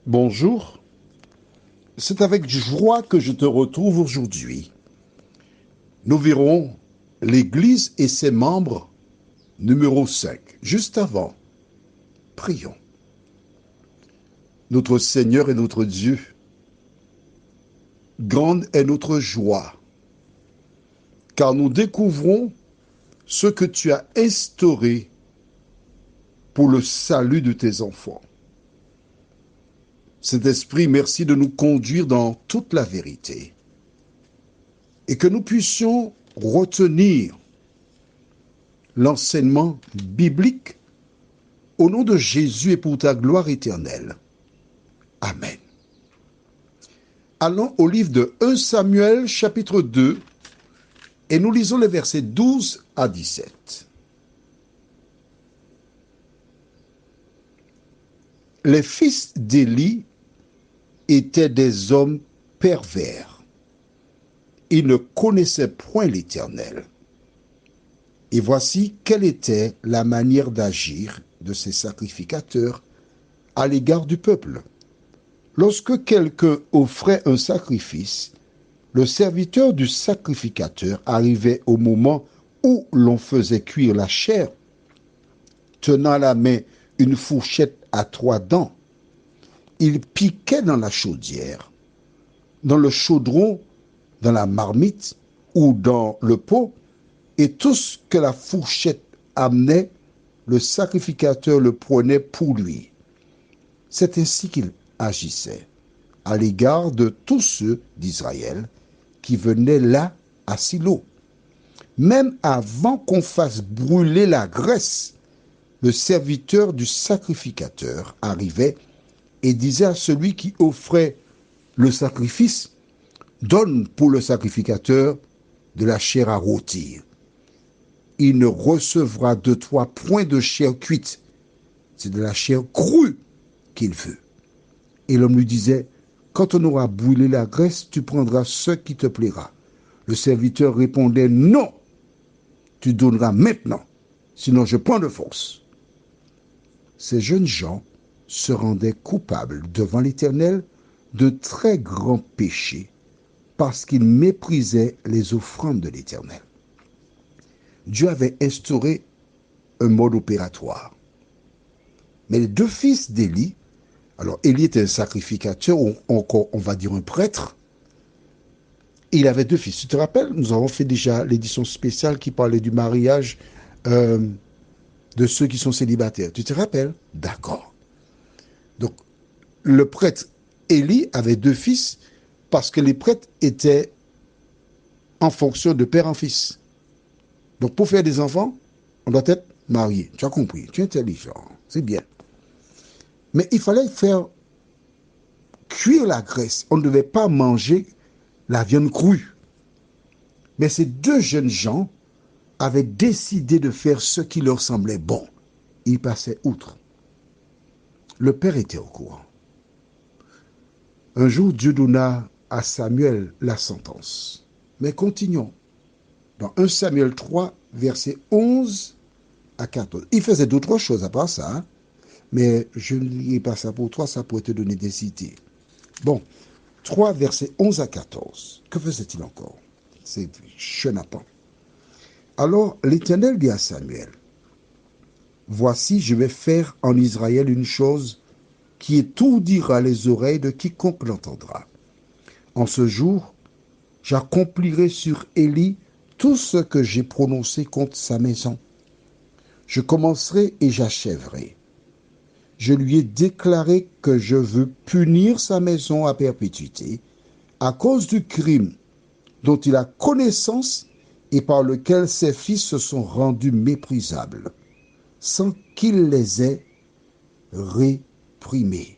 Bonjour, c'est avec joie que je te retrouve aujourd'hui. Nous verrons l'Église et ses membres, numéro 5. Juste avant, prions. Notre Seigneur et notre Dieu, grande est notre joie, car nous découvrons ce que tu as instauré pour le salut de tes enfants. Saint-Esprit, merci de nous conduire dans toute la vérité et que nous puissions retenir l'enseignement biblique au nom de Jésus et pour ta gloire éternelle. Amen. Allons au livre de 1 Samuel chapitre 2 et nous lisons les versets 12 à 17. Les fils d'Élie étaient des hommes pervers. Ils ne connaissaient point l'Éternel. Et voici quelle était la manière d'agir de ces sacrificateurs à l'égard du peuple. Lorsque quelqu'un offrait un sacrifice, le serviteur du sacrificateur arrivait au moment où l'on faisait cuire la chair, tenant à la main une fourchette à 3 dents. Il piquait dans la chaudière, dans le chaudron, dans la marmite ou dans le pot, et tout ce que la fourchette amenait, le sacrificateur le prenait pour lui. C'est ainsi qu'il agissait à l'égard de tous ceux d'Israël qui venaient là à Silo. Même avant qu'on fasse brûler la graisse, le serviteur du sacrificateur arrivait et disait à celui qui offrait le sacrifice, « Donne pour le sacrificateur de la chair à rôtir. Il ne recevra de toi point de chair cuite, c'est de la chair crue qu'il veut. » Et l'homme lui disait, « Quand on aura brûlé la graisse, tu prendras ce qui te plaira. » Le serviteur répondait, « Non, tu donneras maintenant, sinon je prends de force. » Ces jeunes gens se rendaient coupables devant l'Éternel de très grands péchés parce qu'ils méprisaient les offrandes de l'Éternel. Dieu avait instauré un mode opératoire. Mais les deux fils d'Élie, alors Élie était un sacrificateur, ou encore on va dire un prêtre, et il avait deux fils. Tu te rappelles, nous avons fait déjà l'édition spéciale qui parlait du mariage de ceux qui sont célibataires. Tu te rappelles? D'accord. Donc, le prêtre Élie avait deux fils parce que les prêtres étaient en fonction de père en fils. Donc, pour faire des enfants, on doit être marié. Tu as compris, tu es intelligent, c'est bien. Mais il fallait faire cuire la graisse. On ne devait pas manger la viande crue. Mais ces deux jeunes gens avaient décidé de faire ce qui leur semblait bon. Ils passaient outre. Le père était au courant. Un jour, Dieu donna à Samuel la sentence. Mais continuons. Dans 1 Samuel 3, versets 11 à 14. Il faisait d'autres choses à part ça, hein? Mais je ne lirai pas ça pour toi, ça pourrait te donner des idées. Bon, 3, versets 11 à 14. Que faisait-il encore? C'est chenapan. Alors l'Éternel dit à Samuel, « Voici, je vais faire en Israël une chose qui étourdira les oreilles de quiconque l'entendra. En ce jour, j'accomplirai sur Élie tout ce que j'ai prononcé contre sa maison. Je commencerai et j'achèverai. Je lui ai déclaré que je veux punir sa maison à perpétuité à cause du crime dont il a connaissance et par lequel ses fils se sont rendus méprisables, sans qu'il les ait réprimés. »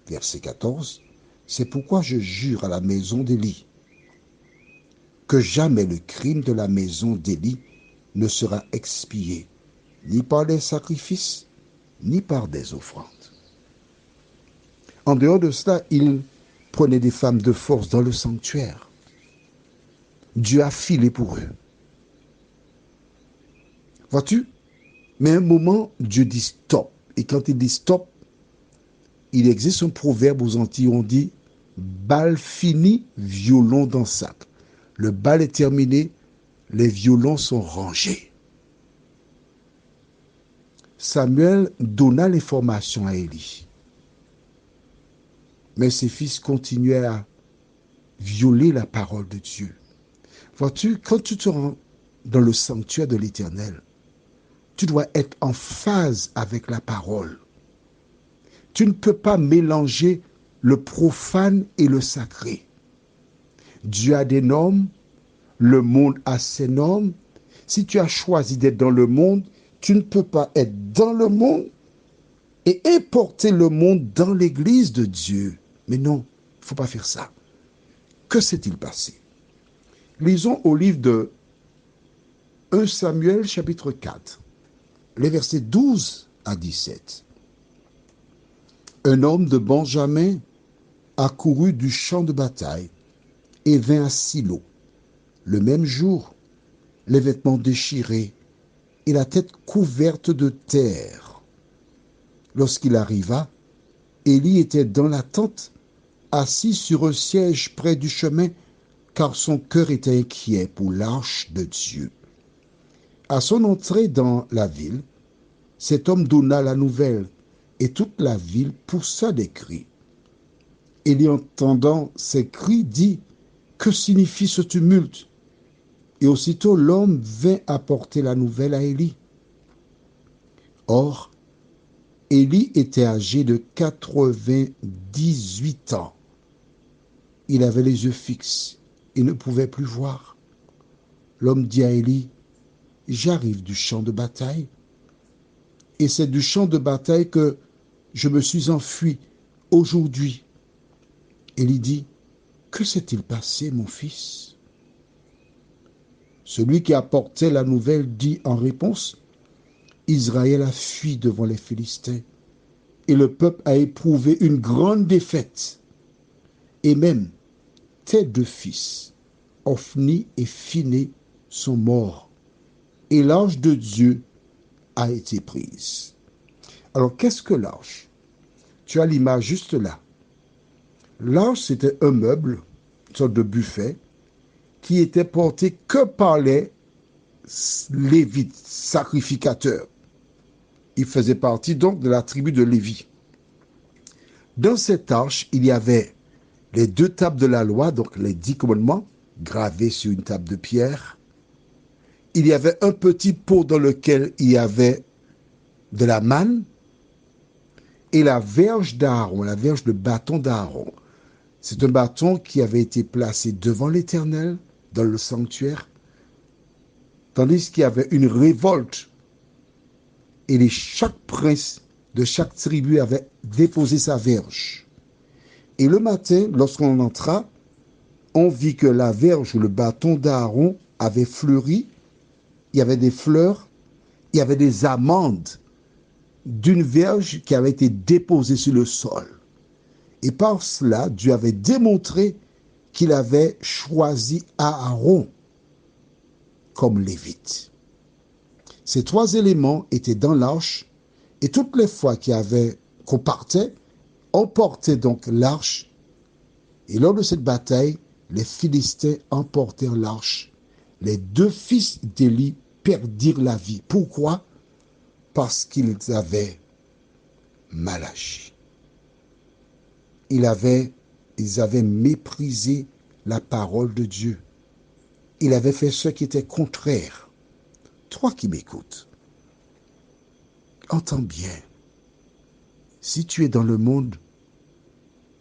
Verset 14. C'est pourquoi je jure à la maison d'Élie que jamais le crime de la maison d'Élie ne sera expié, ni par des sacrifices, ni par des offrandes. En dehors de cela, il prenait des femmes de force dans le sanctuaire. Dieu a filé pour eux. Vois-tu? Mais à un moment, Dieu dit stop. Et quand il dit stop, il existe un proverbe aux Antilles où on dit « bal fini, violon dans sac ». Le bal est terminé, les violons sont rangés. Samuel donna l'information à Élie. Mais ses fils continuaient à violer la parole de Dieu. Vois-tu, quand tu te rends dans le sanctuaire de l'Éternel, tu dois être en phase avec la parole. Tu ne peux pas mélanger le profane et le sacré. Dieu a des normes, le monde a ses normes. Si tu as choisi d'être dans le monde, tu ne peux pas être dans le monde et importer le monde dans l'église de Dieu. Mais non, il ne faut pas faire ça. Que s'est-il passé? Lisons au livre de 1 Samuel chapitre 4, les versets 12 à 17. Un homme de Benjamin accourut du champ de bataille et vint à Silo. Le même jour, les vêtements déchirés et la tête couverte de terre. Lorsqu'il arriva, Élie était dans la tente, assis sur un siège près du chemin, car son cœur était inquiet pour l'arche de Dieu. À son entrée dans la ville, cet homme donna la nouvelle, et toute la ville poussa des cris. Élie, entendant ces cris, dit « Que signifie ce tumulte ?» Et aussitôt l'homme vint apporter la nouvelle à Élie. Or, Élie était âgé de 98 ans. Il avait les yeux fixes et ne pouvait plus voir. L'homme dit à Élie, « J'arrive du champ de bataille, et c'est du champ de bataille que je me suis enfui aujourd'hui. » Élie dit, « Que s'est-il passé, mon fils ?» Celui qui apportait la nouvelle dit en réponse, « Israël a fui devant les Philistins, et le peuple a éprouvé une grande défaite. Et même tes deux fils, Ophni et Phiné, sont morts, et l'arche de Dieu a été prise. » Alors, qu'est-ce que l'arche? Tu as l'image juste là. L'arche, c'était un meuble, une sorte de buffet, qui était porté que par les Lévites, sacrificateurs. Il faisait partie donc de la tribu de Lévi. Dans cette arche, il y avait les 2 tables de la loi, donc les 10 commandements, gravés sur une table de pierre. Il y avait un petit pot dans lequel il y avait de la manne et la verge d'Aaron, la verge de bâton d'Aaron. C'est un bâton qui avait été placé devant l'Éternel dans le sanctuaire, tandis qu'il y avait une révolte et chaque prince de chaque tribu avait déposé sa verge. Et le matin, lorsqu'on entra, on vit que la verge ou le bâton d'Aaron avait fleuri, il y avait des fleurs, il y avait des amandes d'une verge qui avait été déposée sur le sol. Et par cela, Dieu avait démontré qu'il avait choisi Aaron comme lévite. Ces 3 éléments étaient dans l'arche, et toutes les fois qu'on partait, on portait donc l'arche. Et lors de cette bataille, les Philistins emportèrent l'arche. Les 2 fils d'Élie perdirent la vie. Pourquoi? Parce qu'ils avaient mal agi. Ils avaient méprisé la parole de Dieu. Ils avaient fait ce qui était contraire. Toi qui m'écoutes, entends bien. Si tu es dans le monde,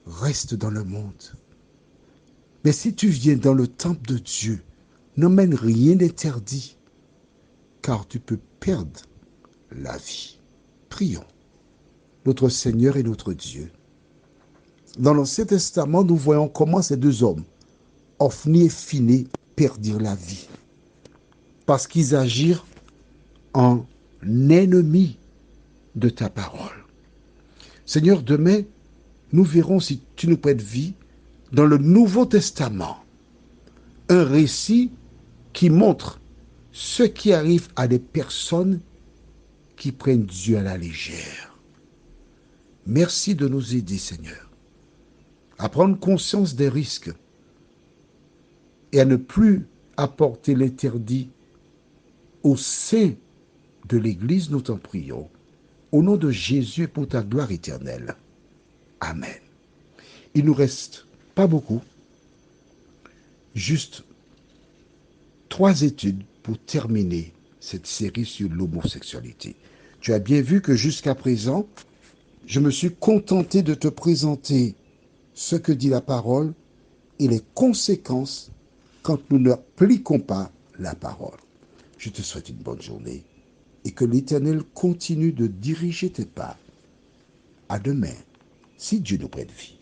reste dans le monde. Mais si tu viens dans le temple de Dieu, n'emmène rien d'interdit, car tu peux perdre la vie. Prions. Notre Seigneur et notre Dieu. Dans l'Ancien Testament, nous voyons comment ces 2 hommes, Ophni et Phiné, perdirent la vie. Parce qu'ils agirent en ennemis de ta parole. Seigneur, demain, nous verrons, si tu nous prêtes vie, dans le Nouveau Testament, un récit qui montre ce qui arrive à des personnes qui prennent Dieu à la légère. Merci de nous aider, Seigneur, à prendre conscience des risques et à ne plus apporter l'interdit au sein de l'Église, nous t'en prions. Au nom de Jésus et pour ta gloire éternelle. Amen. Il nous reste pas beaucoup, juste 3 études pour terminer cette série sur l'homosexualité. Tu as bien vu que jusqu'à présent, je me suis contenté de te présenter ce que dit la parole et les conséquences quand nous n'appliquons pas la parole. Je te souhaite une bonne journée et que l'Éternel continue de diriger tes pas. À demain, si Dieu nous prête vie.